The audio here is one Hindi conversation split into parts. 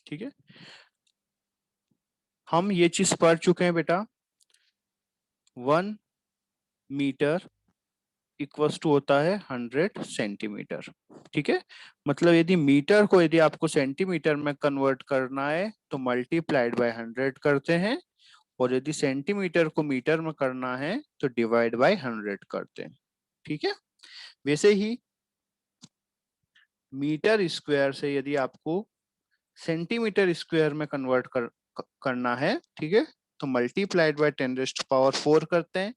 ठीक है, हम ये चीज पढ़ चुके हैं बेटा, 1 मीटर इक्वल्स टू होता है 100 सेंटीमीटर। ठीक है, मतलब यदि मीटर को यदि आपको सेंटीमीटर में कन्वर्ट करना है तो मल्टीप्लाइड बाय 100 करते हैं, और यदि सेंटीमीटर को मीटर में करना है तो डिवाइड बाय 100 करते हैं। ठीक है, वैसे ही मीटर स्क्वायर से यदि आपको सेंटीमीटर स्क्वायर में कन्वर्ट करना है, ठीक है, तो मल्टीप्लाइड बाय 10⁻⁴ करते हैं।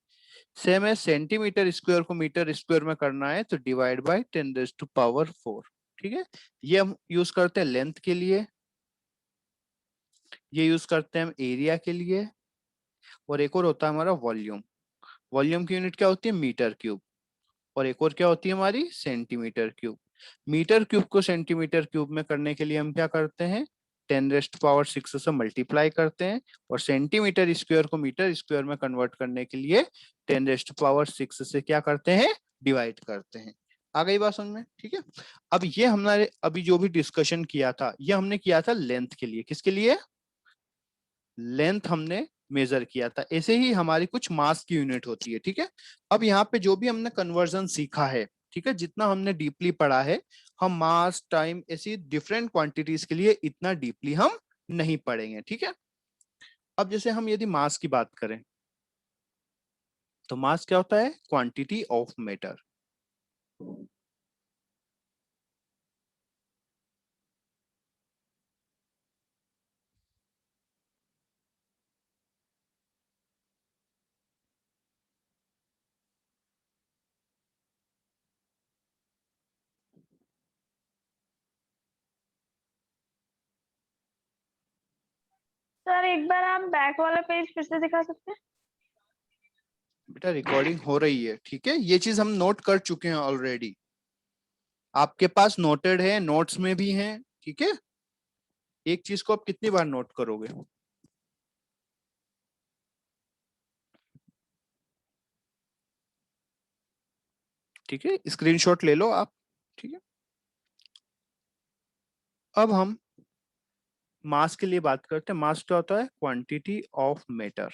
सेम है, सेंटीमीटर स्क्वायर को मीटर स्क्वायर में करना है तो डिवाइड बाय 10⁻⁴। ठीक है, ये हम यूज करते हैं लेंथ के लिए, ये यूज करते हैं हम एरिया के लिए, और एक और होता है हमारा वॉल्यूम। वॉल्यूम की यूनिट क्या होती है? Metre cube. और एक और क्या होती है हमारी? Centimetre cube. मीटर क्यूब को सेंटीमीटर क्यूब में करने के लिए हम क्या करते हैं? 10⁻⁶ से मल्टीप्लाई करते हैं, और सेंटीमीटर स्क्वायर को मीटर स्क्वायर में कन्वर्ट करने के लिए 10⁻⁶ से क्या करते हैं? डिवाइड करते हैं। आ गई बात समझ में? ठीक है, अब ये हमने अभी जो भी डिस्कशन किया था, ये हमने किया था लेंथ के लिए। किसके लिए? लेंथ हमने मेजर किया था। ऐसे ही हमारी कुछ मास की यूनिट होती है। ठीक है, अब यहाँ पे जो भी हमने कन्वर्जन सीखा है, ठीक है, जितना हमने डीपली पढ़ा है, हम मास टाइम ऐसी डिफरेंट क्वांटिटीज के लिए इतना डीपली हम नहीं पढ़ेंगे। ठीक है, अब जैसे हम यदि मास की बात करें तो मास क्या होता है? Quantity of matter. सर एक बार आप बैक वाला पेज फिर से दिखा सकते हैं? बेटा रिकॉर्डिंग हो रही है, ठीक है, ये चीज हम नोट कर चुके हैं ऑलरेडी, आपके पास नोटेड है, नोट्स में भी है। ठीक है, एक चीज को आप कितनी बार नोट करोगे? ठीक है, स्क्रीनशॉट ले लो आप। ठीक है, अब हम मास के लिए बात करते हैं। मास क्या होता है? Quantity of matter.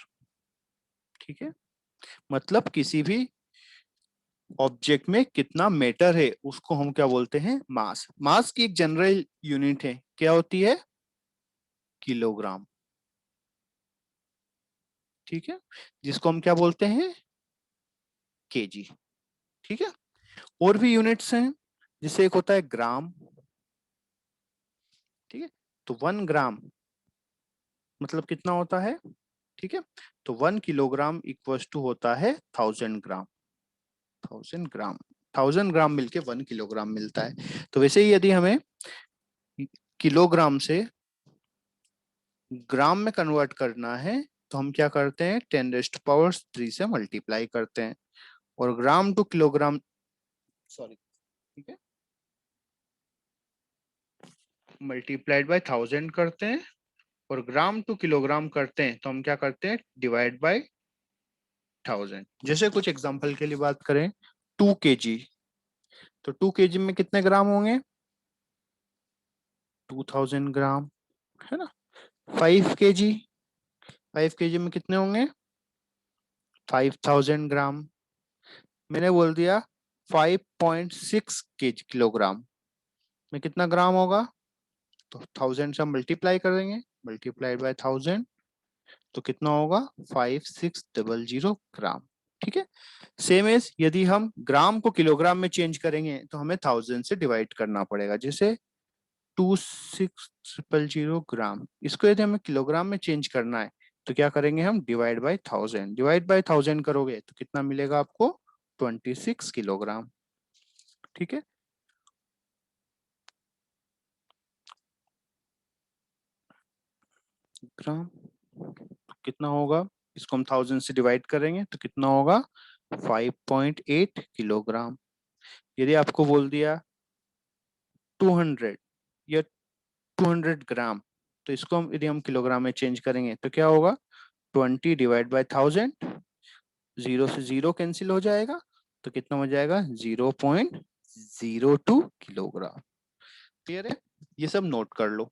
ठीक है, मतलब किसी भी ऑब्जेक्ट में कितना मैटर है उसको हम क्या बोलते हैं? मास। मास की एक जनरल यूनिट है, क्या होती है? किलोग्राम। ठीक है, जिसको हम क्या बोलते हैं? केजी। ठीक है, और भी यूनिट्स हैं, जिसे एक होता है ग्राम। ठीक है, तो 1 ग्राम मतलब कितना होता है? ठीक है, तो 1 किलोग्राम इक्वल टू होता है 1000 ग्राम। 1000 ग्राम, 1000 ग्राम मिलके 1 किलोग्राम मिलता है। तो वैसे ही यदि हमें किलोग्राम से ग्राम में कन्वर्ट करना है तो हम क्या करते हैं? 10⁻³ से मल्टीप्लाई करते हैं, और ग्राम टू किलोग्राम, सॉरी, ठीक है, मल्टीप्लाइड बाय 1000 करते हैं, और ग्राम टू किलोग्राम करते हैं तो हम क्या करते हैं? Divide by 1000। जैसे कुछ एग्जांपल के लिए बात करें, 2 kg, तो 2 kg में कितने ग्राम होंगे? 2000 ग्राम, है ना। 5 kg, 5 kg में कितने होंगे? 5000 ग्राम। मैंने बोल दिया 5.6 किलोग्राम में कितना ग्राम होगा? तो 1000 से हम मल्टीप्लाई करेंगे, मल्टीप्लाई बाय 1000, तो कितना होगा? 5600 ग्राम। ठीक है, सेम एज यदि हम ग्राम को किलोग्राम में चेंज करेंगे तो हमें 1000 से डिवाइड करना पड़ेगा। जैसे 2600 ग्राम, इसको यदि हमें किलोग्राम में चेंज करना है तो क्या करेंगे हम? Divide by 1000। डिवाइड बाय 1000 करोगे तो कितना मिलेगा आपको? 26 किलोग्राम। ठीक है, ग्राम तो कितना होगा? इसको हम 1000 से डिवाइड करेंगे तो कितना होगा? 5.8 किलोग्राम। यदि आपको बोल दिया 200 या 200 ग्राम, तो इसको हम यदि हम किलोग्राम में चेंज करेंगे तो क्या होगा? 20 डिवाइड बाय 1000, जीरो से जीरो कैंसिल हो जाएगा, तो कितना हो जाएगा? 0.02 किलोग्राम। क्लियर है? ये सब नोट कर लो।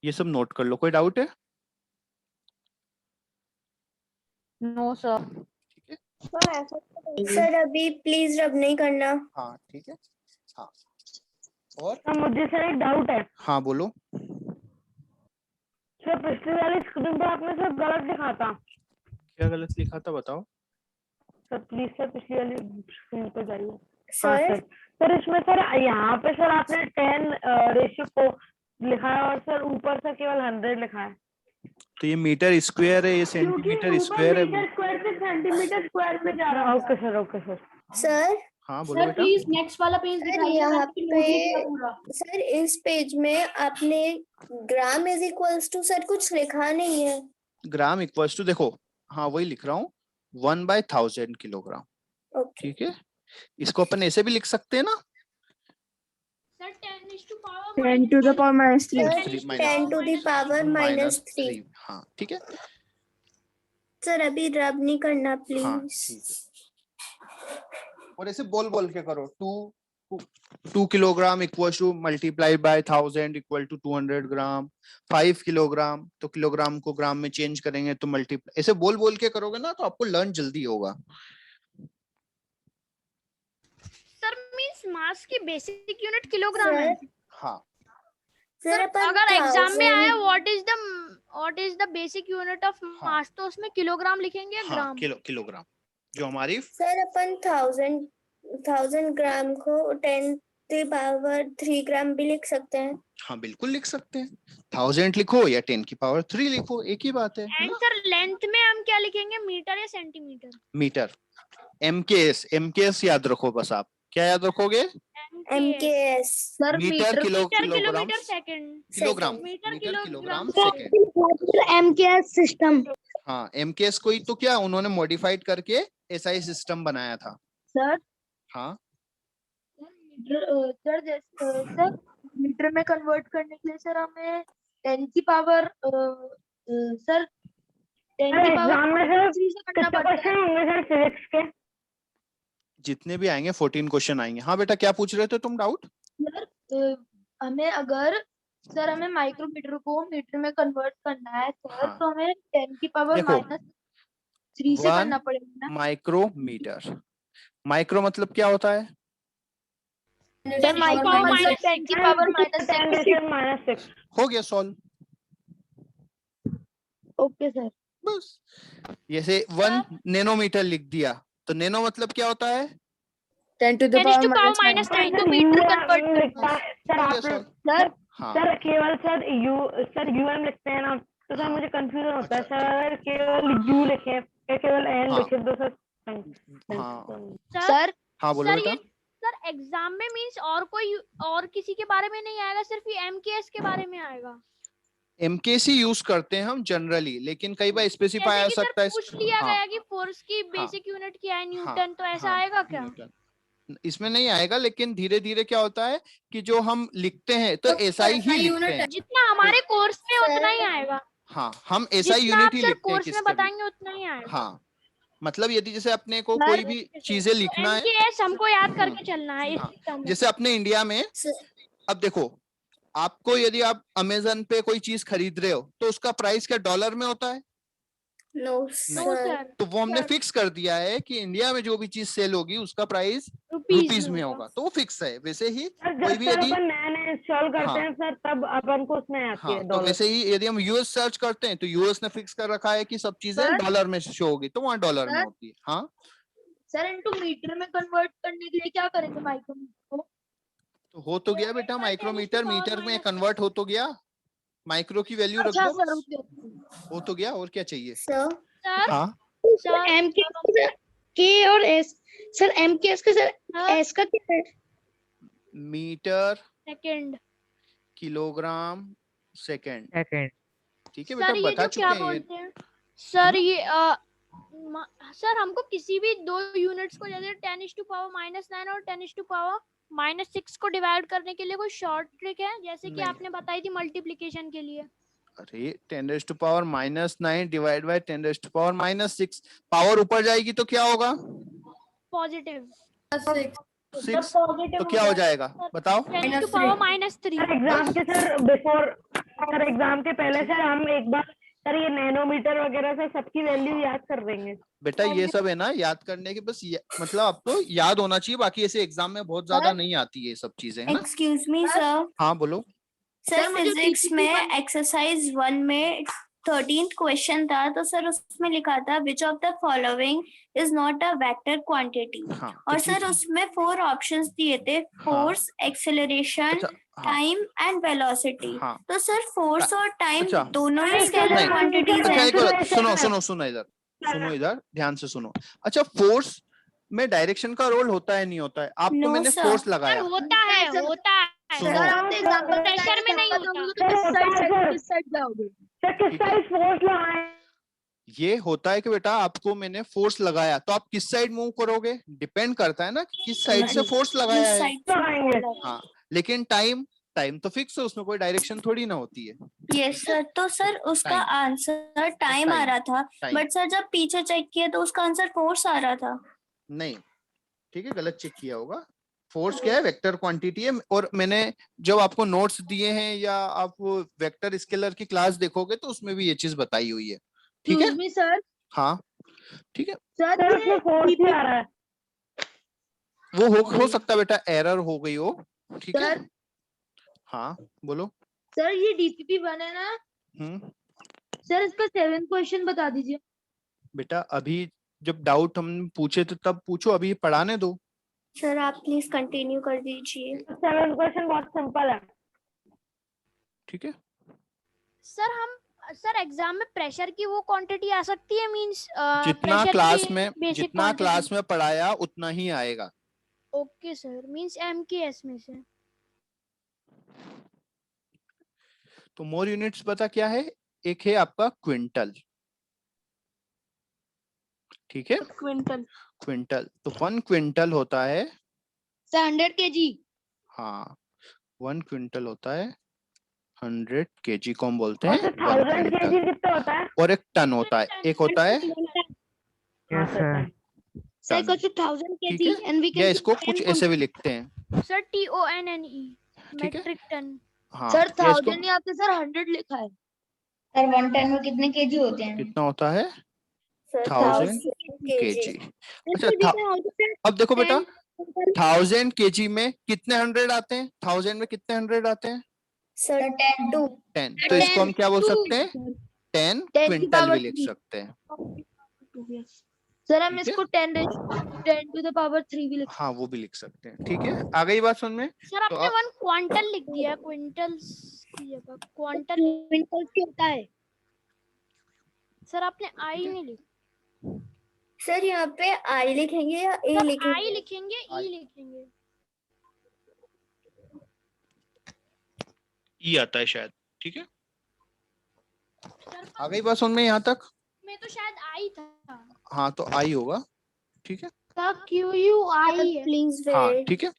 ये सब नोट कर लो। कोई डाउट है? No sir. ठीक है, सर अभी प्लीज रब नहीं करना। हाँ ठीक है। हाँ और मुझे सर एक डाउट है। हाँ बोलो। सर पिछली वाली स्क्रीन पर आपने सर गलत लिखा था। क्या गलत लिखा था बताओ। सर प्लीज सर पिछली वाली स्क्रीन पर जाइए। हाँ सर सर इसमें सर यहाँ पे सर आपने 10 रेशियो लिखा है और सर ऊपर से केवल 100 लिखा है। तो ये मीटर स्क्वायर है, ये क्योंकि सेंटीमीटर ऊपर स्क्वायर है। मीटर स्क्वायर से सेंटीमीटर स्क्वायर में जा रहा है। Okay sir, okay sir. Sir हाँ बोलो सर बेटा। प्लीज नेक्स्ट वाला पेज सर दिखाइए, यहाँ मैंने भी नोट नहीं किया पे पूरा। सर इस पेज में आपने gram is equals to sir कुछ लिखा नहीं है। ग्राम इक्वल्स टू, देखो हाँ वही लिख रहा हूँ, 1/1000 किलोग्राम। ओके ठीक है, इसको अपन ऐसे भी लिख सकते हैं ना, sir 10 to the power minus sir 3 10 to the power minus -3। 3। हाँ ठीक है। सर अभी रब नहीं करना हाँ प्लीज। ठीक है, और ऐसे बोल बोल के करो। 2 kilogram equal to multiplied by 1000 equal to 200 gram. 5 kilogram, तो किलोग्राम को ग्राम में चेंज करेंगे तो मल्टीप्लाई, ऐसे बोल बोल के करोगे ना तो आपको लर्न जल्दी होगा। सर मींस मास की बेसिक यूनिट किलोग्राम है। हाँ सर सर अपन अगर एग्जाम में आया 1000 what is the basic unit of mass, तो उसमें किलोग्राम लिखेंगे या हाँ ग्राम? किलोग्राम जो हमारी। सर अपन 1000 ग्राम को 10 टू पावर 3 ग्राम भी लिख सकते हैं। हाँ बिल्कुल लिख सकते हैं, 1000 लिखो या 10 की पावर 3 लिखो, एक ही बात है एंड ना? सर लेंथ में हम क्या लिखेंगे, मीटर या सेंटीमीटर? मीटर। एमकेएस याद रखो बस। आप क्या याद रखोगे? MKS sir metre metre kilogram kilometre second. Kilogram metre metre kilogram kilogram second. MKS system. हाँ एमकेएस को ही तो क्या उन्होंने मॉडिफाइड करके एसआई सिस्टम बनाया था। सर हाँ मीटर सर मीटर में कन्वर्ट करने के लिए सर हमें 10 की पावर सर 10 की पावर एग्जाम में सर 3 से करना कितने पड़ता क्वेश्चन है। होंगे सर फिजिक्स के? जितने भी आएंगे 14 क्वेश्चन आएंगे। हाँ बेटा क्या पूछ रहे थे तुम डाउट? सर हमें अगर सर हमें माइक्रोमीटर को मीटर में कन्वर्ट करना है सर, हाँ। तो हमें 10 की पावर देखो, -3 से करना पड़ेगा ना। माइक्रोमीटर, माइक्रो मतलब क्या होता है? सर माइक्रो मतलब 10 की पावर -6। हो गया सॉल्व। Okay sir. बस जैसे 1 नैनोमीटर लिख दिया, तो नैनो मतलब क्या होता है? 10 to the 10 to power power -9 -9 तो तो मीटर कन्वर्ट करना है। सर हो आप गया सॉल्व। सर हाँ सर केवल सर यूएम लिखते हैं ना, तो सर हाँ। मुझे कंफ्यूजन होता है। अच्छा, सर केवल यू लिखे या केवल एन हाँ। लिखे तो सर हाँ सर हाँ बोलो सर बेटा। ये सर एग्जाम में मींस और किसी के बारे में नहीं आएगा, सिर्फ ये एमकेएस के बारे में आएगा। एमकेसी यूज करते हैं हम जनरली, लेकिन कई बार स्पेसिफाई जैसे आ कि सर सकता है। पूछ लिया हाँ गया कि फोर्स की बेसिक यूनिट क्या है, हाँ न्यूटन, तो ऐसा हाँ आएगा क्या? न्यूटन। इसमें नहीं आएगा, लेकिन धीरे धीरे क्या होता है कि जो हम लिखते हैं तो एसआई ही लिखते हैं। जितना हमारे कोर्स में उतना ही आएगा। हाँ हम एसआई जितना यूनिट आप ही सर लिखते हैं कोर्स में किसके भी। बताएंगे उतना ही आएगा। हाँ मतलब यदि जैसे अपने को सर, कोई भी चीजें लिखना है, एमकेएस हमको याद करके चलना है इस हाँ, सिस्टम में। जैसे अपने इंडिया में अब देखो, आपको यदि आप अमेजन पे कोई चीज खरीद रहे हो तो उसका प्राइस क्या डॉलर में होता है? No no sir. सर, तो वो हमने फिक्स कर दिया है कि इंडिया में जो भी चीज सेल होगी उसका प्राइस रुपीज रुपीज में होगा, तो वो फिक्स है। वैसे ही सर कोई जब भी सर यदि अपन नया नया इंस्टॉल करते हाँ हैं सर, तब अपन को उसमें आती हाँ है तो डॉलर। वैसे ही यदि हम यूएस सर्च करते हैं तो यूएस ने फिक्स कर रखा है कि सब चीजें सर, डॉलर में शो होगी, तो वहाँ डॉलर में सर, होती है। हाँ सर इनटू मीटर में कन्वर्ट करने के लिए क्या करेंगे माइक्रोमीटर को? तो हो तो गया बेटा, माइक्रोमीटर मीटर में कन्वर्ट हो तो गया, माइक्रो की वैल्यू रख अच्छा दो सर, बस, हो तो गया। और क्या चाहिए? Sir sir. हाँ सर के और एस सर एमकेएस का सर एस का क्या है? Metre second. Kilogram second. ठीक है बेटा, सर ये बता जो क्या चुके हैं ये। बोलते हैं सर, ये सर हमको किसी भी दो यूनिट्स को, जैसे 10 टू पावर -9 और 10 टू पावर -6 को डिवाइड करने के लिए कोई शॉर्ट ट्रिक है, जैसे कि नहीं। आपने बताई थी मल्टीप्लिकेशन के लिए? अरे 10 to power -9 divide by 10 to power -6, power ऊपर जाएगी तो क्या होगा? पॉजिटिव। 6 तो क्या हो जाएगा बताओ? 10 to power -3 एग्जाम के सर बिफोर सर एग्जाम के पहले सर हम एक बार सर ये नैनोमीटर वगैरह से सबकी वैल्यू याद कर देंगे। बेटा ये सब है ना याद करने की, बस मतलब आपको याद होना चाहिए, बाकी ऐसे एग्जाम में बहुत ज्यादा नहीं आती ये सब चीजें, है ना? एक्सक्यूज मी सर, हाँ बोलो। सर मुझे फिजिक्स DPP में एक्सरसाइज 1 में 13th क्वेश्चन था, तो सर उसमें लिखा था which of the following is not a vector quantity, हाँ और तो सर उसमें 4 ऑप्शंस दिए थे, फोर्स, एक्सेलरेशन, अच्छा हाँ टाइम एंड वेलोसिटी। हाँ तो सर फोर्स और टाइम अच्छा दोनों ही नहीं, स्केलर नहीं, क्वांटिटीज अच्छा हैं। एक बार Acceleration सुनो है। सुनो इधर ध्यान से सुनो। अच्छा फोर्स में डायरेक्शन का रोल होता है नहीं होता है? आपको No, मैंने sir. फोर्स सर लगाया, होता है सुनो। सर आपने एग्जांपल प्रेशर में नहीं होता। किस साइड जाओगे? सर किस ठीक है। साइड फोर्स लगाए? ये होता है कि बेटा आपको मैंने फोर्स लगाया तो आप किस साइड मूव करोगे, डिपेंड करता है ना कि किस साइड से फोर्स लगाया इस है। साइड से लगाएंगे। हाँ लेकिन टाइम तो फिक्स है, उसमें कोई डायरेक्शन थोड़ी ना होती है। यस सर, तो सर उसका Time. आंसर टाइम आ time. रहा था, Time. बट सर जब पीछे चेक किया तो उसका आंसर फोर्स आ रहा था। नहीं ठीक है, गलत चेक किया होगा। फोर्स क्या है? वेक्टर क्वांटिटी है। और मैंने जब आपको नोट्स दिए हैं या आप वेक्टर स्केलर की क्लास देखोगे तो उसमें भी ये चीज बताई हुई है, ठीक है? सर हाँ ठीक है, सर सर उसमें फोर्स ही आ रहा है। वो हो सकता है बेटा एरर हो गई हो, ठीक है? सर हाँ बोलो। सर ये डीपीपी बने ना हम्म सर, इसका 7th क्वेश्चन बता दीजिए। बेटा अभी जब डाउट हम पूछे तो तब पूछो, अभी पढ़ाने दो। सर आप प्लीज कंटिन्यू कर दीजिए। 7th क्वेश्चन बहुत सिंपल है। ठीक है, सर एग्जाम में प्रेशर की वो क्वांटिटी आ सकती है, मींस जितना क्लास में पढ़ाया उतना ही आएगा। ओके सर, मींस एम के एस में से। तो मोर यूनिट्स पता क्या है? एक है आपका क्विंटल, ठीक है? क्विंटल तो 1 क्विंटल होता है, सर 100 केजी। हाँ 1 क्विंटल होता है 100 केजी को हम बोलते और हैं 1 1000 क्विंटल। केजी कितना होता है? और एक टन होता है, एक होता है यस सर। सर टन, 1000 ठीक केजी है? एंड वी या कैन इसको कुछ ऐसे भी लिखते हैं, सर TONNE ठीक है? Metric ton. हाँ सर या इसको 1000 नहीं आते सर, 100 लिखा है। सर 1 टन में कितने केजी होते हैं? कितना होता है? Sir 1000 KG. अच्छा अब देखो बेटा 1000 केजी में कितने 100 आते हैं? 1000 में कितने 100 आते हैं? सर 10 2 10। तो इसको हम क्या बोल सकते हैं? 10 10 की क्विंटल पावर भी लिख 3। सकते हैं, सर हम ठीक है? इसको 10 टू द पावर 3 भी लिख हाँ वो भी लिख सकते हैं, ठीक है? आ गई बात समझ में? सर तो आपने अब 1 क्वांटल लिख दिया, क्विंटल्स की जगह क्वांटल। क्विंटल की होता है। सर आपने आई नहीं लिखा। सर यहाँ पे आई लिखेंगे या ए सर लिखेंगे? आई लिखेंगे, I. ई लिखेंगे। ई आता है शायद, ठीक है? सर आ गई बात समझ में यहाँ तक? में तो शायद आई था। हाँ तो आई होगा, ठीक है? सर QUI है। प्लीज हाँ वेट। ठीक है,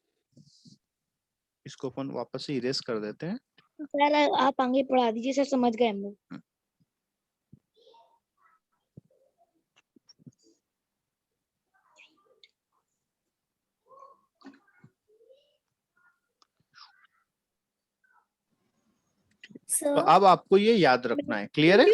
इसको अपन वापस से इरेज कर देते हैं। सर आप आगे पढ़ा दीजिए सर, समझ गए हम लोग। तो सर अब आपको ये याद रखना है, क्लियर है?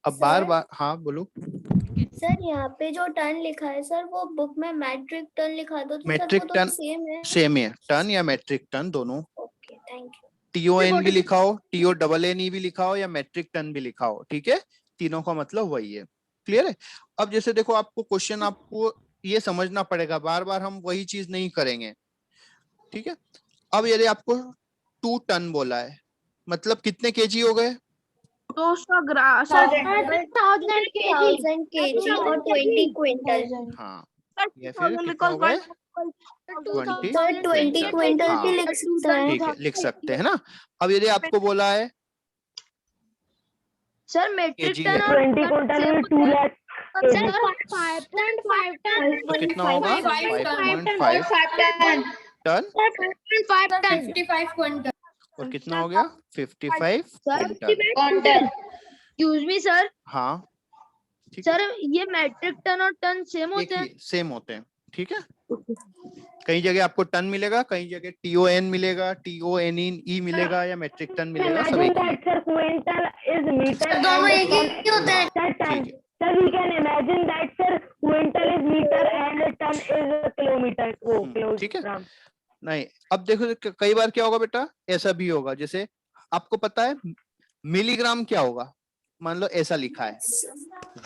अब बार बार हाँ बोलो। सर यहाँ पे जो टन लिखा है सर, वो बुक में मैट्रिक टन लिखा दो, तो सर मैट्रिक वो तो टन सेम है। सेम है, टन या मैट्रिक टन दोनों। Okay thank you. TON भी लिखा हो, TONNE भी लिखा हो या मैट्रिक टन भी लिखा हो, ठीक है? तीनों का मतलब वही है, क्लियर है? अब जैसे देखो आपको क्वेश्चन, आपको ये समझना पड़ेगा, बार बार हम वही चीज नहीं करेंगे, ठीक है? अब यदि आपको 2 टन बोला है, मतलब कितने केजी हो गए? 200 ग्राम। 1000 केजी और 20 क्विंटल। हाँ या फिर कितना हो गए? 20 सर 20 क्विंटल भी हाँ, लिख सकते हैं। ठीक है, लिख सकते हैं ना? अब यदि आपको बोला है सर मैट्रिक केजी टन है, और 20 क्विंटल में 2 लाख सर 5.5 टन। तो कितना होगा? 5.5 टन। 5 ton 55 quintal. और कितना हो गया? 55 sir quintal. Excuse me sir, हाँ ठीक है, सर ये मैट्रिक टन और टन सेम एक होते हैं? ही सेम होते हैं, ठीक है? कई जगह आपको टन मिलेगा, कई जगह TON मिलेगा, TONE मिलेगा या मेट्रिक टन मिलेगा, सब Imagine एक ही that, sir, quintal is meter दोनों and एक ton ही होता है। sir, ton. ठीक है। Sir, we can imagine that, sir, quintal is meter and ton is kilometer. Oh, ठीक है। kilogram. नहीं, अब देखो कई बार क्या होगा बेटा, ऐसा भी होगा, जैसे आपको पता है मिलीग्राम क्या होगा, मान लो ऐसा लिखा है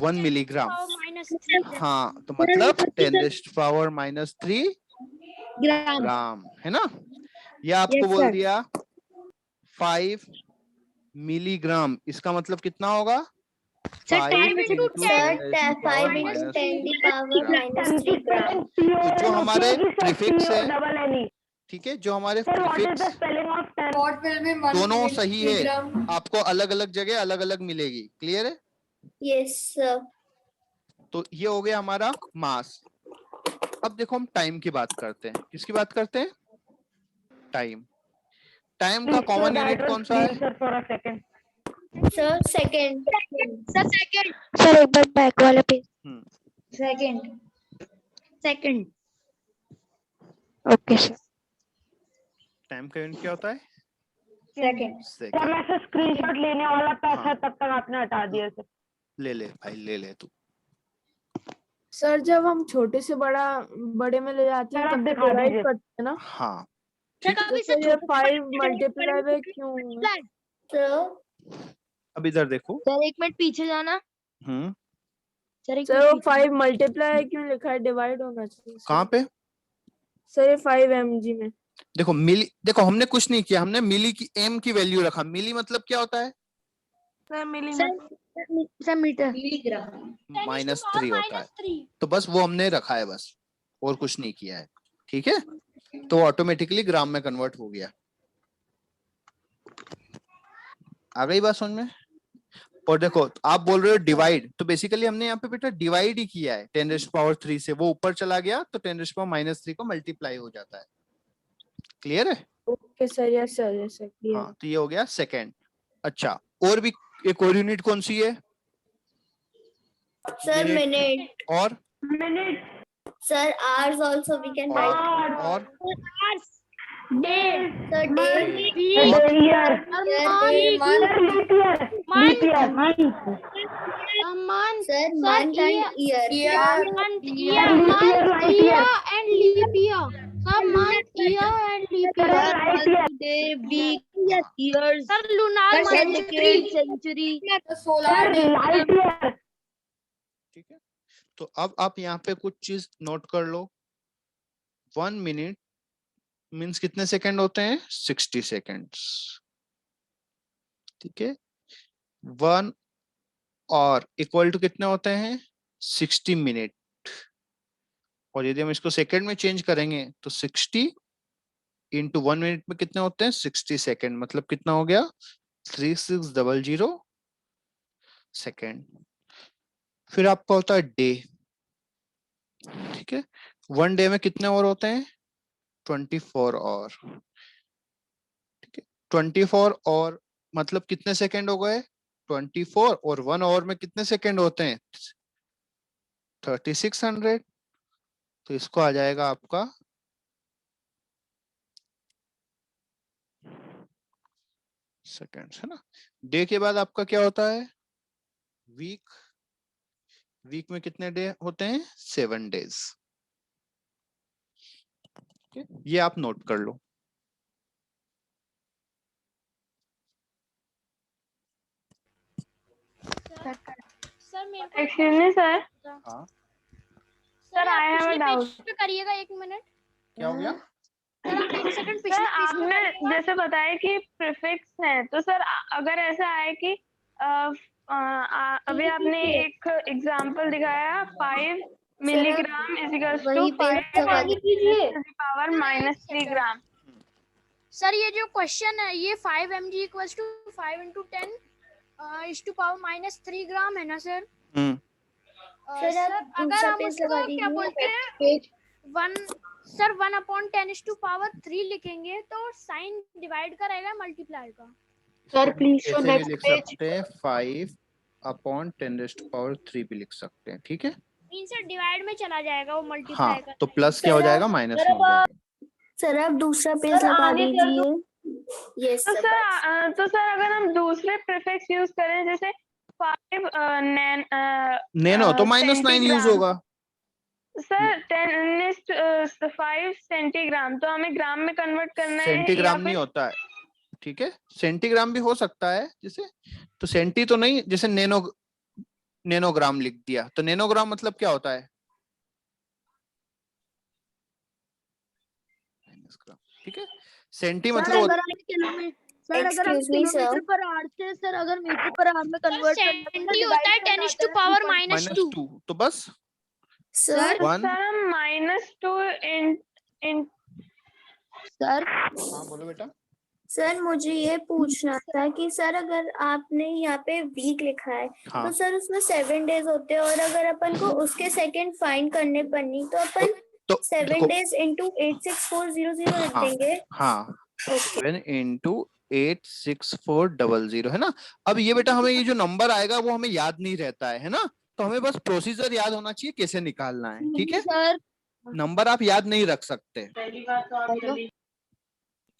1 मिलीग्राम, -3 हाँ, तो मतलब 10⁻³ ग्राम है ना। या आपको बोल दिया 5 मिलीग्राम, इसका मतलब कितना होगा, 5 into into 10 10⁻³ 5 into 10 की ग्राम। पावर -3 ग्राम। तो जो हमारे प्रीफिक्स है, double any. ठीक है, जो हमारे Sir, what is the prefix spelling of ton? What will be 1 दोनों सही है, milligram? आपको अलग अलग जगह अलग अलग मिलेगी, क्लियर है। Yes sir. तो ये हो गया हमारा मास। अब देखो हम टाइम की बात करते हैं, किसकी बात करते हैं, टाइम। टाइम का Please show common that unit one कौन सा है, screen, sir, for a second. Sir second. Sir एक बार बैक वाले page. Second. Second. Okay sir. Time का यूनिट क्या होता है, Second. Sir second. मैं से स्क्रीनशॉट लेने वाला था, हाँ। तब तक आपने हटा दिया सर। ले ले भाई, ले ले तू। सर जब हम छोटे से बड़े में ले जाते हैं सर, आप तब दिखा डिवाइड दीजिए। करते हैं ना। हाँ सर ठीक है। कभी तो ये 5 मल्टीप्लाई में क्यों है? Sir. अब इधर देखो, सर एक मिनट पीछे जाना। हम्म, सर एक सर मिनट वो पीछे। 5 मल्टीप्लाई क्यों लिखा है, डिवाइड होना चाहिए सर। कहाँ पे सर ये 5 mg में। देखो, मिली, देखो हमने कुछ नहीं किया, हमने मिली की m की वैल्यू रखा। मिली मतलब क्या होता है, सर मिली सर मीटर। Milligram. -3 होता है, तो बस वो हमने रखा है बस, और कुछ नहीं किया है, ठीक है। तो ऑटोमेटिकली ग्राम में कन्वर्ट हो गया। आ गई बात समझ में। और देखो आप बोल रहे हो डिवाइड, तो बेसिकली हमने यहाँ पे बेटा डिवाइड ही किया है 10⁻³ से, वो ऊपर चला गया तो 10⁻³ को मल्टीप्लाई हो जाता है, क्लियर है। Okay sir, yes sir clear. हाँ, तो ये हो गया सेकंड। अच्छा, और भी एक और यूनिट कौन सी है, Sir minute. और minute, Sir hours also we can write. और days, Sir day. Year, Year, month. Sir leap year, leap year, month, Sir sir, month and year. month, Sir, year, leap year, month, light year. and leap year. Sir, month, year, and leap sir year. Light year, day week years Sir, lunar month. Century. Sir light year. ठीक है। तो अब आप यहाँ पे कुछ चीज नोट कर लो। 1 मिनट मीन्स कितने सेकंड होते हैं, 60 सेकेंड्स, ठीक है। 1 और इक्वल टू कितने होते हैं, 60 मिनट। और यदि हम इसको सेकंड में चेंज करेंगे तो 60 इंटू 1 मिनट में कितने होते हैं, 60 सेकेंड, मतलब कितना हो गया, 3600 सेकेंड। फिर आपका होता है डे, ठीक है। 1 डे में कितने और होते हैं, 24 और, ठीक है। 24 और मतलब कितने सेकंड हो गए, 24, और 1 आवर में कितने सेकंड होते हैं, 3600। तो इसको आ जाएगा आपका सेकंड्स, है ना। डे के बाद आपका क्या होता है, वीक। वीक में कितने डे होते हैं, 7 डेज। ये आप नोट कर लो। सर मेरे को एक्सक्यूज मी सर, हाँ, Sir, I have a पिछले doubt. पेज पे करिएगा 1 मिनट। क्या हो गया, सर आप 1 सेकंड सर पिछले पेज पे आपने करिएगा। जैसे बताया कि प्रीफिक्स है, तो सर अगर ऐसा है कि अभी आपने एक एग्जांपल दिखाया 5 मिलीग्राम इज इक्वल्स टू वही पे 5 सवाल कीजिए। पावर -3 ग्राम। सर ये जो क्वेश्चन है ये 5 mg equals to 5 into 10 is to power -3 gram है ना सर। सर आप अगर दूसरा हम पेज उसको लगा क्या बोलते हैं, पेज 1/10 इज टू पावर 3 लिखेंगे तो साइन डिवाइड का रहेगा मल्टीप्लाई का। सर प्लीज शो ऐसे भी नेक्स्ट लिख पेज। सकते हैं, 5/10⁻³ भी लिख सकते हैं, ठीक है। 3 से डिवाइड में चला जाएगा, वो हाँ, मल्टीप्लाई तो करता है। प्लस क्या हो जाएगा, माइनस में हो जाएगा। सर आप दूसरा पेज सर, लगा आगे कर दो। दीजिए। यस तो सर। सर अगर हम दूसरे प्रीफिक्स यूज करें जैसे 5 नैनो तो -9 यूज होगा। सर 10⁵ सेंटीग्राम, तो हमें ग्राम में कन्वर्ट करना है या सेंटीग्राम नहीं फिर होता है, ठीक है, सेंटीग्राम भी हो सकता है जैसे, तो सेंटी तो नहीं, जैसे नैनोग्राम लिख दिया, तो नैनोग्राम मतलब क्या होता है, ठीक है। सेंटी सर मतलब अगर हम Excuse me, sir. Kilometre per hour से सर अगर मीटर पर आवर में सर कन्वर्ट करना है तो सेंटी होता है divide 10 करना to power -2, -2। तो बस सर 1। सर हम -2 इन सर हाँ बोलो बेटा। सर मुझे ये पूछना था कि सर अगर आपने यहाँ पे वीक लिखा है हाँ, तो सर उसमें 7 डेज होते हैं, और अगर अपन को उसके सेकंड फाइंड करने पड़नी तो अपन तो 7 देखो, डेज इंटू 86400 रख हाँ देंगे। हाँ, ओके 7 इंटू 86400 है ना। अब ये बेटा हमें ये जो नंबर आएगा वो हमें याद नहीं रहता है ना, तो हमें बस प्रोसीजर याद होना चाहिए कैसे निकालना है, ठीक है। सर नंबर आप याद नहीं रख सकते,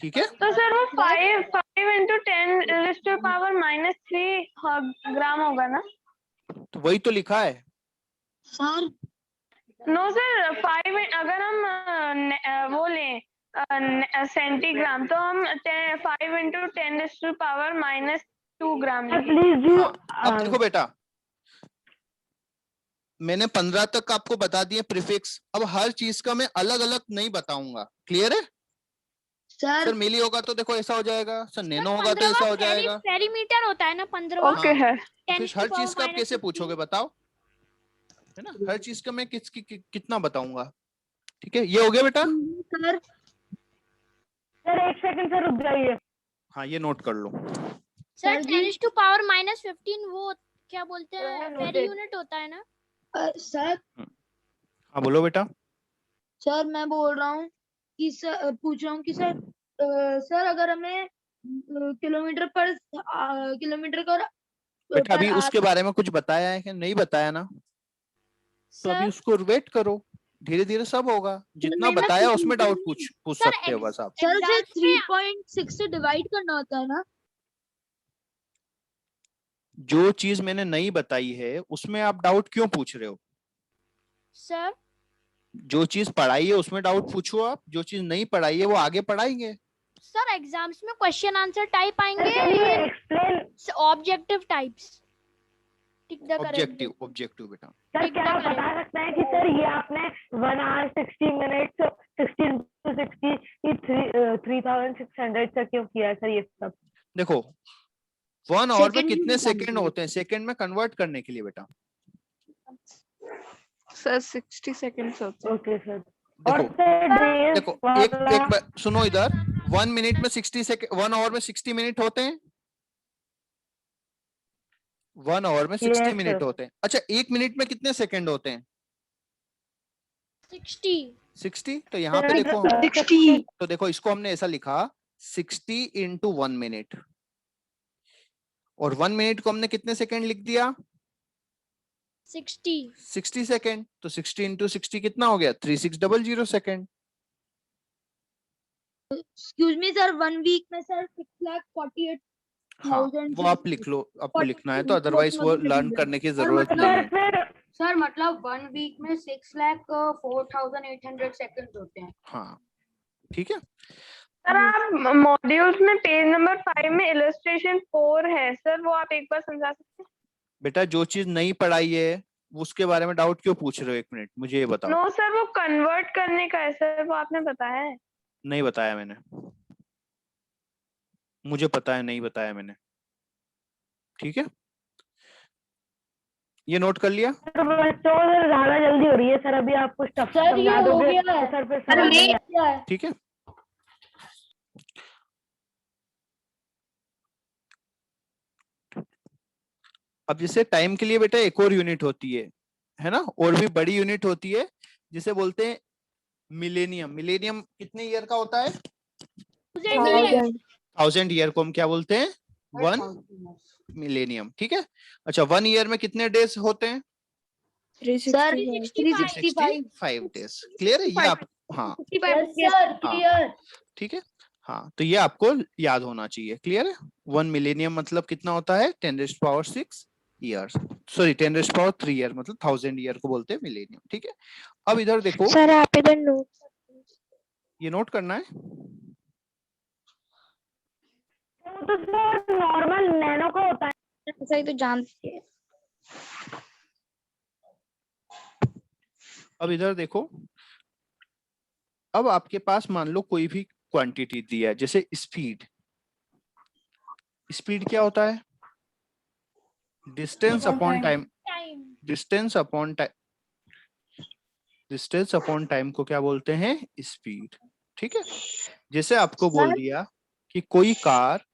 ठीक है। तो सर वो 5 इंटू 10⁻³ ग्राम होगा ना। तो वही तो लिखा है। सर नो सर 5 अगर हम वो लें सेंटीग्राम, तो हम 5 इंटू 10⁻² ग्राम लेंगे। हाँ, अब देखो बेटा, मैंने 15 तक आपको बता दिए प्रीफिक्स, अब हर चीज का मैं अलग अलग नहीं बताऊंगा, क्लियर है। सर सर मिली होगा तो देखो ऐसा हो जाएगा, सर नैनो होगा तो 15वां ऐसा हो जाएगा। पेरीमीटर होता है ना 15वां। ओके है। तो फिर 10 हर to चीज का आप power कैसे -15। पूछोगे बताओ, है ना, हर चीज का मैं कितना बताऊंगा, ठीक है। ये हो गया बेटा। सर सर 1 सेकंड सर रुक जाइए। हाँ ये नोट कर लो। सर सर जी। 10 to power -15 वो क्या बोलते हैं, noted. पेरी यूनिट होता है ना। सर हाँ बोलो बेटा। सर मैं बोल रहा हूँ कि सर पूछ रहा हूँ कि सर सर अगर हमें किलोमीटर का बेटा पर अभी उसके बारे में कुछ बताया है कि नहीं बताया ना, तो अभी सर उसको वेट करो, धीरे धीरे सब होगा, जितना मैंने बताया कुछ उसमें नहीं डाउट की। पूछ सर सकते हो बस आप। सर उसे एग्जाम्स में 3.6 से डिवाइड करना होता है ना। जो चीज मैंने नहीं बताई है उसमें आप डाउट क्यों पूछ रहे हो, सर जो चीज पढ़ाई है उसमें डाउट पूछो आप, जो चीज नहीं पढ़ाई है वो आगे पढ़ाएंगे। सर एग्जाम्स में क्वेश्चन आंसर टाइप आएंगे, explain objective types. Tick the correct. Objective बेटा। सर ठीक क्या है, आप बता करेक्ट। सकते हैं कि सर ये आपने 1 hour 60 minutes 16 to 60 ये 3600 तक क्यों किया है सर ये सब। देखो 1 आवर में Second भी कितने बताना सेकंड होते हैं, सेकंड में कन्वर्ट करने के लिए बेटा। सर 60 सेकंड्स होते हैं। Okay sir. और देखो सर डेज देखो एक बार सुनो इधर, 1 मिनट में 60 सेकंड, 1 आवर में 60 मिनट होते हैं, 1 आवर में 60 Yes, मिनट sir. होते हैं। अच्छा 1 मिनट में कितने सेकंड होते हैं, 60। तो यहाँ पे देखो, 60 तो देखो इसको हमने ऐसा लिखा 60 इंटू 1 मिनट, और 1 मिनट को हमने कितने सेकंड लिख दिया, 60 सेकंड, तो 60 इंटू 60 कितना हो गया, 3600 second. Excuse me sir 1 week में सर 6,48,000 हाँ वो आप लिख लो, आपको लिखना है तो, अदरवाइज वो लर्न करने की जरूरत नहीं है। सर मतलब 1 वीक में 6,04,800 सेकंड होते हैं। हाँ ठीक है। सर आप मॉड्यूल्स में पेज नंबर 5 में इलस्ट्रेशन 4 है सर, वो आप एक बार समझा सकते हैं। बेटा जो चीज नहीं पढ़ाई है उसके बारे में डाउट क्यों पूछ रहे हो, 1 मिनट मुझे ये बताओ। नो सर वो कन्वर्ट करने का है सर, वो आपने बताया है। नहीं बताया मैंने, मुझे पता है नहीं बताया मैंने, ठीक है, ये नोट कर लिया। सर बच्चों सर ज्यादा जल्दी हो रही है सर, अभी आप कुछ टफ सर ये समझा हो दोगे गया है। तो सर फिर सर समझ नहीं ये क्या है? ठीक है, अब जैसे टाइम के लिए बेटा एक और यूनिट होती है ना, और भी बड़ी यूनिट होती है जिसे बोलते हैं मिलेनियम। मिलेनियम कितने ईयर का होता है, 1000 ईयर को हम क्या बोलते हैं, 1 मिलेनियम, ठीक है। अच्छा 1 ईयर में कितने डेज होते हैं, सर 365 डेज। क्लियर है ये आप? हाँ सर क्लियर। ठीक है। हाँ तो ये आपको याद होना चाहिए। क्लियर है? 1 मिलेनियम मतलब कितना होता है? 10⁻6 ईयर्स। सॉरी 10⁻3 ईयर मतलब 1000 ईयर को बोलते हैं मिलेनियम। ठीक है। अब इधर देखो, सर आप इधर नोट ये नोट करना है। वो तो सर नॉर्मल नैनो का होता है। सही तो जानते हैं। अब इधर देखो, अब आपके पास मान लो कोई भी क्वांटिटी दी है, जैसे स्पीड। स्पीड क्या होता है? Distance upon time. Time distance upon time, distance upon time को क्या बोलते हैं? स्पीड। ठीक है। जैसे आपको बोल दिया कि कोई कार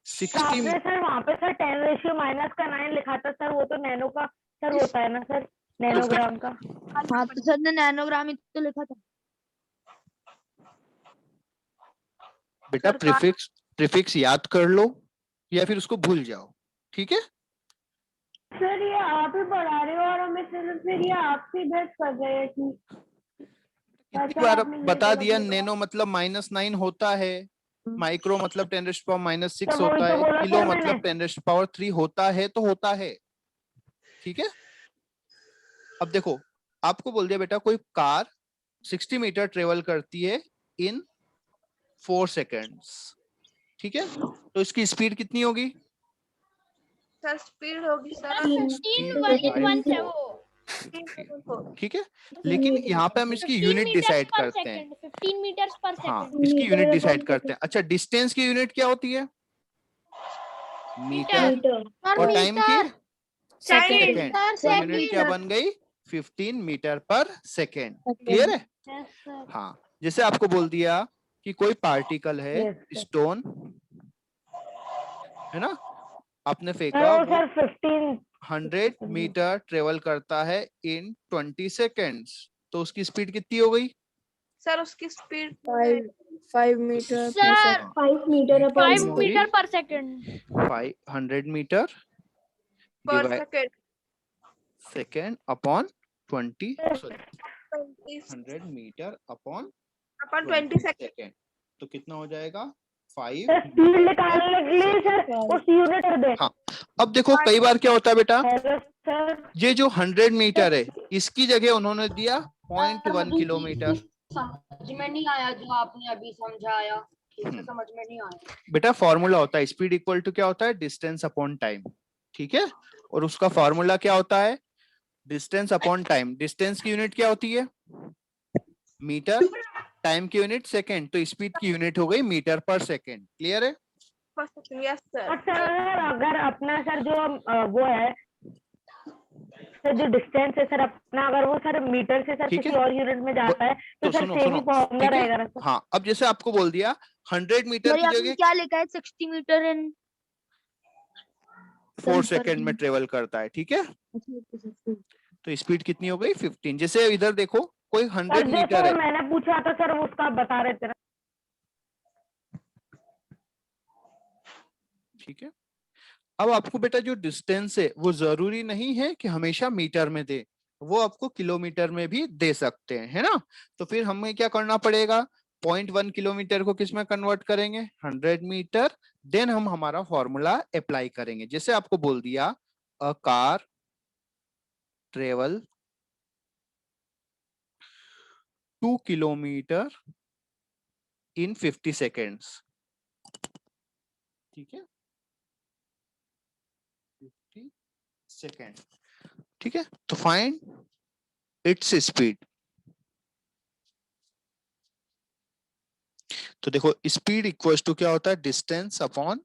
60 आपने सर वहाँ पे सर 10⁻⁻9 लिखा था सर, वो तो नैनो का सर होता है ना सर, नैनोग्राम का। हाँ तो सर ने नैनोग्राम ही तो लिखा था। बेटा सरकार- प्रीफिक्स याद कर लो या फिर उसको भूल जाओ। ठीक है। सर ये आप ही पढ़ा रहे हो और हमें फिर ये आपसे बहस कर रहे हैं कि कितनी बार बता दिया, नैनो मतलब -9 होता है, माइक्रो मतलब 10⁻6 तो वही होता तो है, बोला किलो सर मैंने। मतलब 10⁻3 होता है, तो होता है। ठीक है। अब देखो, आपको बोल दिया बेटा कोई कार 60 मीटर ट्रेवल करती है इन 4 सेकेंड्स। ठीक है। तो इसकी स्पीड कितनी होगी? सर स्पीड होगी सर 15 है वो। ठीक है। लेकिन यहाँ पे हम इसकी 15 यूनिट मीटर्स डिसाइड पर करते हैं। सेकंड, 15 मीटर्स पर हाँ, सेकंड। इसकी यूनिट डिसाइड करते हैं। अच्छा, डिस्टेंस की यूनिट क्या होती है? मीटर। और टाइम की? सेकेंड। तो यूनिट क्या बन गई? 15 मीटर पर सेकेंड। क्लियर है? Yes sir. हाँ। जैसे आपको बोल दिया कि कोई पार्टिकल है, Yes, sir. स्टोन है ना, आपने फेंका, सर वो वो सर 15 100 मीटर ट्रेवल करता है इन 20 सेकेंड्स। तो उसकी स्पीड कितनी हो गई? सर उसकी speed 5 metre sir 5 metre 5 metre पर सेकंड। 500 मीटर पर divide second second upon 20, sorry 100 metre upon 20 second. Second. तो कितना हो जाएगा? 5 सर स्पीड मीटर निकालने के लिए सर उस यूनिट कर दे। हाँ। अब देखो कई बार क्या होता है बेटा, हेलो सर, ये जो 100 मीटर है इसकी जगह उन्होंने दिया 0.1 किलोमीटर। समझ में नहीं आया जो आपने अभी समझाया, ठीक है, हम्म। समझ में नहीं आया। बेटा फॉर्मूला होता है स्पीड इक्वल टू क्या होता है? Distance upon time. ठीक है। और उसका फॉर्मूला क्या होता है? Distance upon time. डिस्टेंस की यूनिट क्या होती है? मीटर। टाइम की यूनिट सेकेंड। तो स्पीड की यूनिट हो गई मीटर पर सेकेंड। क्लियर है? Yes sir. और सर अगर अपना सर जो वो है सर, जो डिस्टेंस है सर अपना, अगर वो सर मीटर से सर ठीक किसी है। और यूनिट में जाता है तो तो सर सुनो सेम ही सुनो, फॉर्मूला ठीक है। रहेगा ना सर। हाँ, अब जैसे आपको बोल दिया 100 मीटर की जगह क्या लिखा है? 60 मीटर इन 4 सेकेंड में ट्रेवल करता है। ठीक है। तो स्पीड कितनी हो गई? 15। जैसे इधर देखो कोई 100 सर जो मीटर है, सर मैंने पूछा था सर वो उसका आप बता रहे थे ना। ठीक है। अब आपको बेटा जो डिस्टेंस है वो जरूरी नहीं है कि हमेशा मीटर में दे, वो आपको किलोमीटर में भी दे सकते हैं, है ना। तो फिर हमें क्या करना पड़ेगा? 0.1 किलोमीटर को किस में कन्वर्ट करेंगे? 100 मीटर। देन हम हमारा फॉर्मूला अप्लाई करेंगे। जैसे आपको बोल दिया a car travel 2 kilometre in 50 seconds. ठीक है, 50 सेकेंड। ठीक है। तो फाइंड इट्स स्पीड। तो देखो स्पीड इक्वल्स टू क्या होता है? Distance upon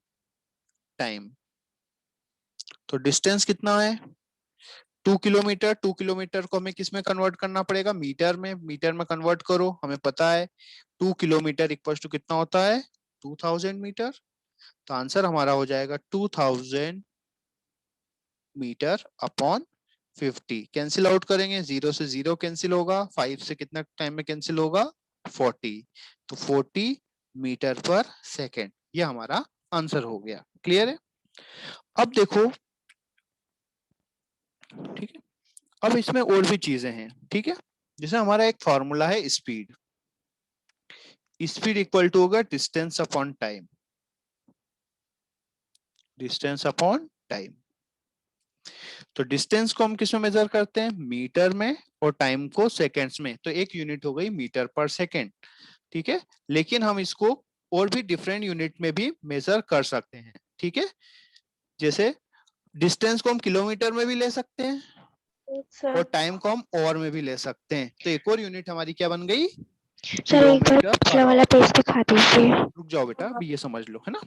time. तो डिस्टेंस कितना है? 2 किलोमीटर। 2 किलोमीटर को हमें किस में कन्वर्ट करना पड़ेगा? मीटर में। मीटर में कन्वर्ट करो, हमें पता है 2 किलोमीटर इक्वल्स टू कितना होता है? 2000 मीटर। तो आंसर हमारा हो जाएगा 2000 मीटर अपॉन 50। कैंसिल आउट करेंगे, 0 से 0 कैंसिल होगा, 5 से कितना टाइम में कैंसिल होगा? 40। तो 40 मीटर पर सेकेंड। ये हमारा आंसर हो गया। क्लियर है? अब देखो, ठीक है, अब इसमें और भी चीजें हैं, ठीक है। जैसे हमारा एक फॉर्मूला है स्पीड, स्पीड इक्वल टू होगा distance upon time, distance upon time. तो डिस्टेंस को हम किसमें मेजर करते हैं, मीटर में, और टाइम को सेकेंड्स में। तो एक यूनिट हो गई मीटर पर सेकेंड, ठीक है। लेकिन हम इसको और भी डिफरेंट यूनिट में भी मेजर कर सकते हैं, ठीक है। जैसे डिस्टेंस को हम किलोमीटर में भी ले सकते हैं और टाइम को हम और में भी ले सकते हैं। तो एक और यूनिट हमारी क्या बन गई, किलोमीटर पर आवर। पेज दिखा दीजिए। रुक जाओ बेटा, अभी ये समझ लो, है ना।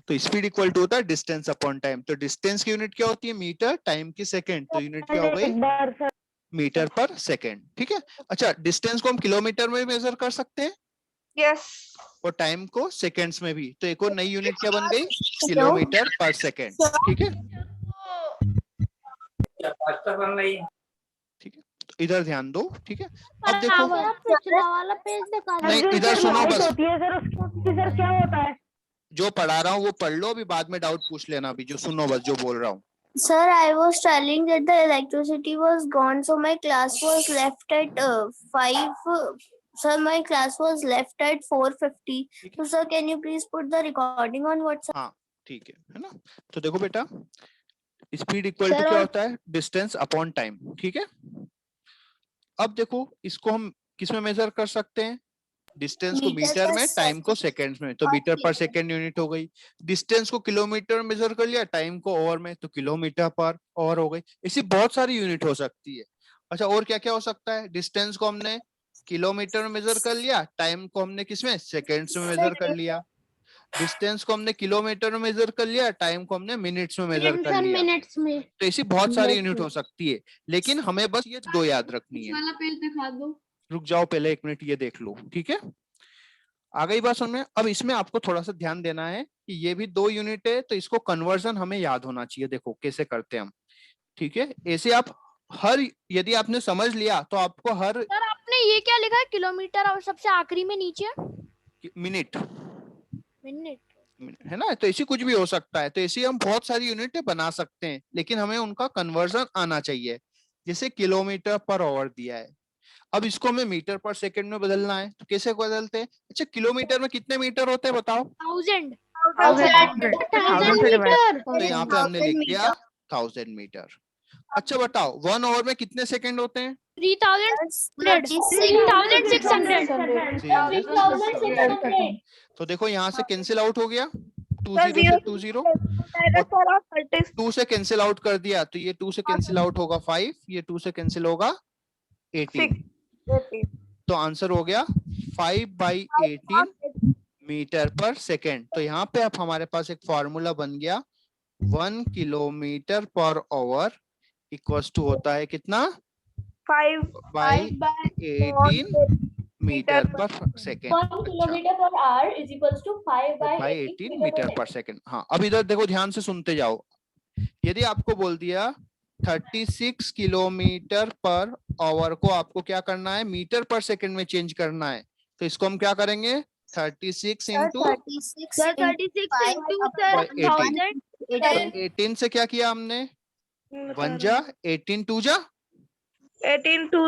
तो स्पीड इक्वल टू होता है डिस्टेंस अपॉन टाइम। तो डिस्टेंस की यूनिट क्या होती है, मीटर, टाइम की सेकंड, तो यूनिट क्या हो गई, एक बार सर मीटर पर सेकंड, ठीक है। अच्छा, डिस्टेंस को हम किलोमीटर में मेजर कर सकते हैं यस और टाइम को सेकंड्स में भी। तो एक और नई यूनिट क्या बन गई, किलोमीटर पर सेकंड, ठीक है। ठीक है, तो इधर ध्यान दो, ठीक है। अब देखो, पिछला वाला पेज दिखा नहीं, जो इधर सर सुनो बारिश बस। होती है सर उसकी सर क्या होता है? जो पढ़ा रहा हूँ वो पढ़ लो, अभी बाद में डाउट पूछ लेना। अभी जो सुनो बस, जो बोल रहा हूँ। Sir, I was telling that the electricity was gone, so my class was left at 5. Sir, my class was left at 4:50. So, sir, can you please put the recording on WhatsApp? हाँ ठीक है ना। तो देखो बेटा, स्पीड इक्वल टू Sir, क्या और- होता है, डिस्टेंस अपॉन टाइम, ठीक है। अब देखो, इसको हम किसमें मेजर कर सकते हैं, डिस्टेंस को Meter मीटर per में, टाइम को second. सेकंड्स में। तो मीटर पर सेकंड यूनिट हो गई। डिस्टेंस को किलोमीटर में मेजर कर लिया, टाइम को आवर में, तो किलोमीटर पर आवर हो गई। ऐसी बहुत सारी यूनिट हो सकती है। अच्छा, और क्या क्या हो सकता है, डिस्टेंस को हमने किलोमीटर में मेजर कर लिया, टाइम को हमने किसमें, सेकंड्स में मेजर कर लिया। डिस्टेंस को हमने किलोमीटर में मेजर कर लिया, टाइम को हमने मिनट्स में मेजर कर लिया। मिनट्स में। तो ऐसी बहुत सारी यूनिट हो सकती है, लेकिन हमें बस ये दो याद रखनी है। वाला पेज दिखा दो। रुक जाओ, पहले 1 मिनट ये देख लो, ठीक है। आ गई बात समझ में। अब इसमें आपको थोड़ा सा ध्यान देना है कि ये भी 2 यूनिट है, तो इसको कन्वर्जन हमें याद होना चाहिए। देखो कैसे करते हैं हम, ठीक है। ऐसे आप हर, यदि आपने समझ लिया तो आपको हर सर आपने ये क्या लिखा है, किलोमीटर और सबसे आखिरी में नीचे मिनट, मिनट। है ना। तो ऐसी कुछ भी हो सकता है। तो ऐसी हम बहुत सारी यूनिटें बना सकते हैं, लेकिन हमें उनका कन्वर्जन आना चाहिए। जैसे किलोमीटर पर आवर दिया है, अब इसको हमें मीटर पर सेकंड में बदलना है, तो कैसे बदलते हैं। अच्छा, किलोमीटर में कितने मीटर होते हैं बताओ। 1000 मीटर। तो यहाँ पे हमने लिख 1000 दिया 1000 मीटर। अच्छा बताओ, 1 आवर में कितने सेकंड होते हैं, 3600 3600। तो देखो यहाँ से कैंसिल आउट हो गया, 2 0 से 2 0, और 2 से कैंसिल आउट कर दिया, तो ये 2 से कैंसिल आउट होगा 5, ये 2 से कैंसिल होगा 18। तो आंसर हो गया 5/18 मीटर पर सेकेंड। तो यहाँ पे अब हमारे पास एक फॉर्मूला बन गया, 1 kilometre per hour equals to होता है कितना, 5/18 मीटर पर second. 1 kilometer per hour is equals to 5/18 metre पर सेकेंड। हाँ, अब इधर देखो, ध्यान से सुनते जाओ। यदि आपको बोल दिया 36 किलोमीटर पर आवर को आपको क्या करना है, मीटर पर सेकंड में चेंज करना है, तो इसको हम क्या करेंगे, 36 इंटू 18 से क्या किया हमने, 1 जा 18 2 जा 18 2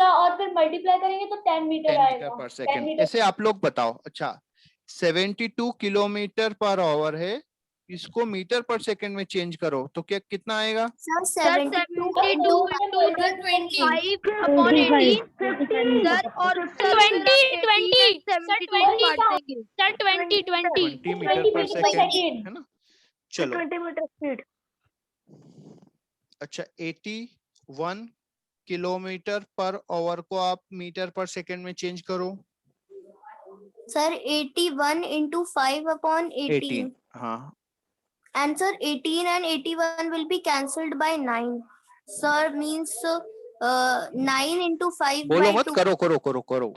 और फिर मल्टीप्लाई करेंगे तो 10 मीटर 10 आएगा। मीटर पर 10 सेकंड। मीटर। ऐसे आप लोग बताओ। अच्छा, 72 किलोमीटर पर आवर है, इसको मीटर पर सेकंड में चेंज करो तो क्या कितना आएगा, Sir, 72 अपॉन 18 20 मीटर पर सेकंड, है ना। चलो, 20 मीटर स्पीड। अच्छा, 81 किलोमीटर पर आवर को आप मीटर पर सेकंड में चेंज करो, Sir, 81 into 5 upon 18. 18। हाँ, And sir, 18 and 81 will be cancelled by 9. Sir, means 9 into 5 बोलो by मत, 2. करो करो करो करो।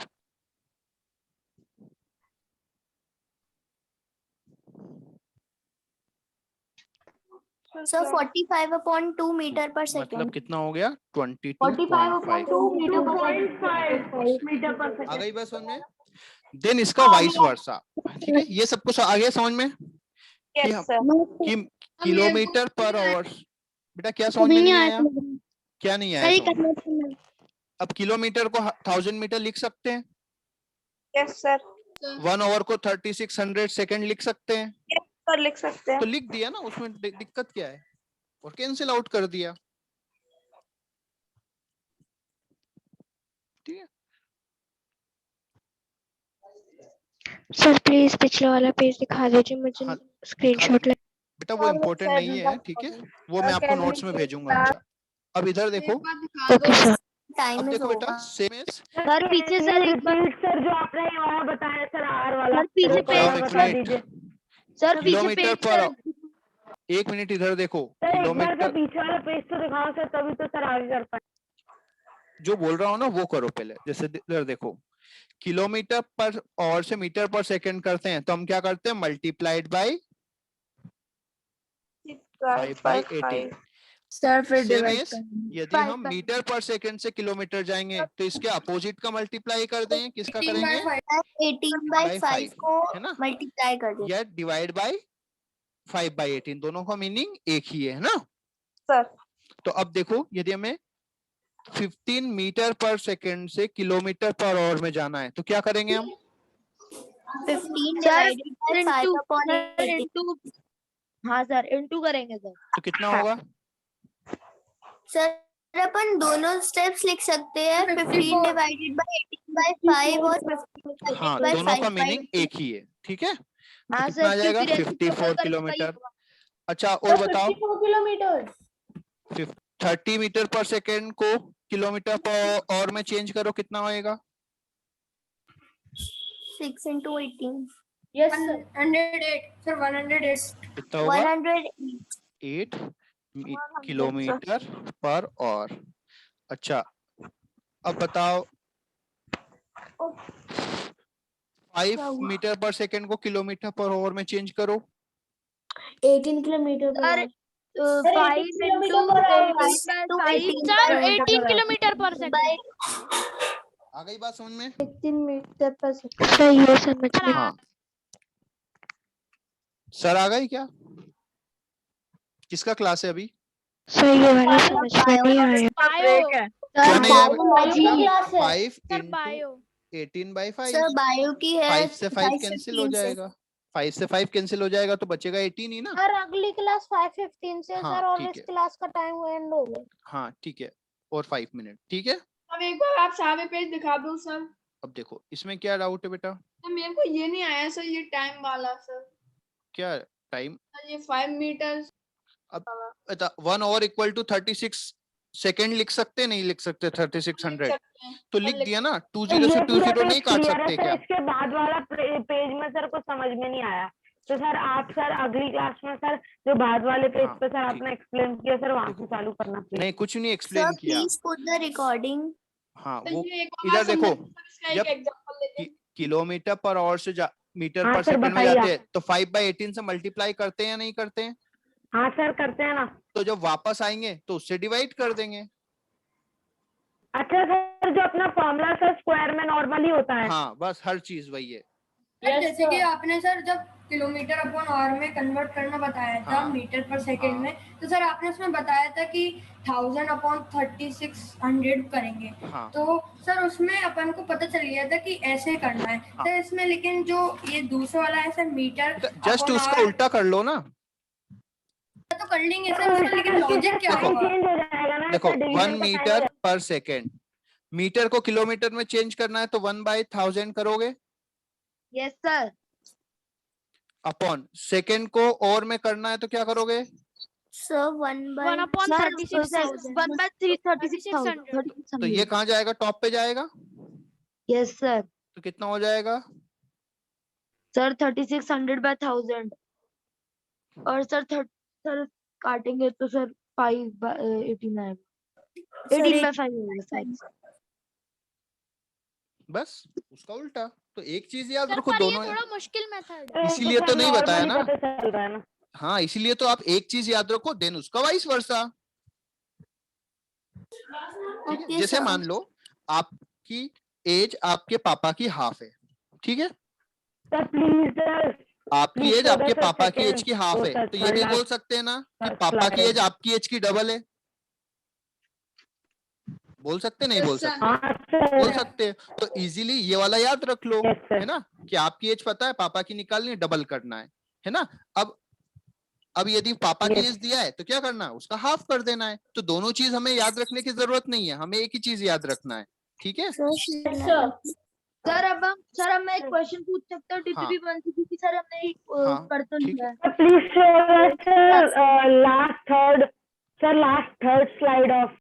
Sir, 45 upon 2 meter per मतलब second. कितना हो गया, 45 upon 22.5। 2 meter per second. 2.5 metre पर आ सेकंड। गई बात समझ में। देन इसका वाइस वर्सा, ठीक है। ये सब कुछ आ गया समझ में कि यस सर कि किलोमीटर पर आवर, बेटा क्या समझ में नहीं आया, क्या नहीं आया समझ? अब किलोमीटर को 1000 मीटर लिख सकते हैं, Yes, sir. 1 आवर को 3600 सेकंड लिख सकते हैं, सर लिख सकते हैं. तो लिख दिया ना, उसमें दिक्कत क्या है, और कैंसिल आउट कर दिया। ठीक है, सर प्लीज पिछले वाला पेज दिखा दीजिए मुझे, हाँ, स्क्रीनशॉट ले। बेटा वो इम्पोर्टेंट नहीं है, ठीक है, वो मैं आपको नोट्स में भेजूंगा। अच्छा अब इधर देखो, ओके सर। अब टाइम इज देखो बेटा ओवर। सेम इज सर पीछे सर एक बार, रिपीट सर जो आपने ये वाला बताया सर आर वाला सर पीछे एक बार पेज और बता एक दीजिए सर पीछे किलोमीटर पेज पर, सर, 1 मिनट इधर देखो, सर। एक बार किलोमीटर तो पीछे वाला पेज तो दिखाओ सर, तभी तो सर आगे कर पाए। जो बोल रहा हूँ ना वो करो पहले। जैसे इधर देखो, किलोमीटर पर और से मीटर पर सेकंड करते हैं तो हम क्या करते हैं, मल्टीप्लाइड बाय 5/18। सर फिर सेम डिवाइड इज करेंगे। यदि हम मीटर पर सेकंड से किलोमीटर जाएंगे तो इसके अपोजिट का मल्टीप्लाई कर दें, किसका करेंगे, 18 by by 5 5, को है ना, मल्टीप्लाई कर दो। या डिवाइड बाय 5/18, दोनों का मीनिंग एक ही है ना। सर. तो अब देखो, यदि हमें 15 मीटर पर सेकंड से किलोमीटर पर आवर में जाना है तो क्या करेंगे हम, 15 sir divided by 5 into upon sir 18। Into, हाँ सर इंटू करेंगे सर। तो कितना होगा, सर अपन दोनों स्टेप्स लिख सकते हैं, 15 डिवाइडेड बाय 18 by 5 और 15 हाँ by दोनों का 5 by मीनिंग 18। एक ही है, ठीक है। तो हाँ कितना आ सर जाएगा, क्योंकि 54 किलोमीटर। अच्छा और बताओ, 30 मीटर पर सेकेंड को किलोमीटर पर आवर में चेंज करो, कितना होएगा, 6 into 18। यस सर 108 सर 108 कितना होगा, 108। 8 किलोमीटर पर आवर। अच्छा अब बताओ, 5 मीटर पर सेकेंड को किलोमीटर पर आवर में चेंज करो, 18 किलोमीटर पर सर 5 इंटू 5 सर 18 किलोमीटर पर सेकंड। आ गई बात समझ में, 18 मीटर पर सेकंड। सर ये समझ में। हाँ सर आ गई क्या, किसका क्लास है अभी, सर ये वाला समझ में नहीं आया। बायो क्या नहीं आया बेटा, sir 5 into bio 18/5, sir bio की है 5 से 5 कैंसिल हो 15 से। जाएगा, 5 से 5 कैंसिल हो जाएगा तो बचेगा 18 ही ना। सर अगली क्लास 5:15 से हाँ, सर, और ठीक इस है। क्लास का टाइम एंड हो गया। हाँ ठीक है, और 5 मिनट, ठीक है। अब एक बार आप सारे पेज दिखा दो सर। अब देखो इसमें क्या डाउट है बेटा, तो मेरे को ये नहीं आया सर, ये टाइम वाला सर। क्या टाइम, सर ये 5 मीटर। अब 1 आवर इक्वल टू 36 सेकेंड लिख सकते, नहीं लिख सकते 3600, तो लिख दिया ना, 20 से 20 नहीं काट सकते क्या, इसके बाद वाला पेज में सर कुछ समझ में नहीं आया, तो सर आप सर अगली क्लास में सर जो बाद वाले पेज हाँ, पे सर ठीक। आपने एक्सप्लेन किया सर वहां से देखो। चालू करना प्लीज। नहीं कुछ नहीं सर एक्सप्लेन किया, प्लीज पुट द रिकॉर्डिंग। हाँ तो वो ये एक इधर बार देखो, इसका जब एक एग्जांपल लेते हैं। किलोमीटर पर आवर से मीटर हाँ पर सर, सेकंड में बताइए जाते हैं तो 5/18 से मल्टीप्लाई करते हैं या नहीं करते हैं, हाँ सर करते हैं ना। तो जब वापस आएंगे तो उससे डिवाइड कर देंगे। अच्छा सर जो अपना फॉर्मूला सर स्क्वायर में नॉर्मली होता है। हाँ बस हर चीज वही है। जैसे कि आपने सर जब किलोमीटर अपॉन आवर में कन्वर्ट करना बताया था हाँ, मीटर पर सेकंड हाँ, में, तो सर आपने उसमें बताया था कि 1000 अपॉन 3600 करेंगे। हाँ, तो सर उसमें अपन को पता चल गया था कि ऐसे करना है। हाँ। तो इसमें लेकिन जो ये दूसरा वाला है सर मीटर जस्ट upon उसका hour, उल्टा कर लो ना, तो कर लेंगे सर उसमें, लेकिन लॉजिक क्या देखो, होगा? चेंज हो जाएगा ना देखो सर, डिवीजन 1 का sign मीटर पर सेकेंड, मीटर को किलोमीटर में चेंज करना है तो 1/1000 करोगे, यस सर। अपॉन सेकेंड को और में करना है तो क्या करोगे, सर 1 by 1 upon सर 36,000 1/36,000 तो ये कहाँ जाएगा, टॉप पे जाएगा, यस सर। तो कितना हो जाएगा, सर 3600/1000, और सर काटेंगे तो सर 5/18 आएगा, 18/5 आएगा। बस उसका उल्टा। तो एक चीज याद सर रखो, पर ये दोनों थोड़ा मुश्किल मेथड तो इसीलिए तो सर नहीं बताया normally ना। पता चल रहा है ना। हाँ इसीलिए तो आप एक चीज याद रखो, देन उसका वाइस वर्सा। ठीक है, Okay, जैसे sir. मान लो आपकी एज आपके पापा की हाफ है, ठीक है, सर प्लीज सर आपकी Please, एज sir, आपके sir, पापा की एज second, की हाफ oh, है, sir, तो ये भी third बोल last, सकते हैं ना कि first पापा की slide. एज आपकी एज की डबल है, बोल सकते नहीं बोल Yes, sir. सकते? हाँ बोल सर सकते हैं। तो इजीली ये वाला याद रख लो, यस है सर ना, कि आपकी एज पता है, पापा की निकालनी है, डबल करना है ना। अब यदि पापा की Yes. एज दिया है तो क्या करना है, उसका हाफ कर देना है। तो दोनों चीज हमें याद रखने की जरूरत नहीं है, हमें एक ही चीज याद रखना है, ठीक है। सर अब मैं एक क्वेश्चन पूछ सकता हूँ हाँ। DPP 1 से, क्योंकि सर हमने हाँ, कर तो ठीक लिया है। Please show sir last third slide of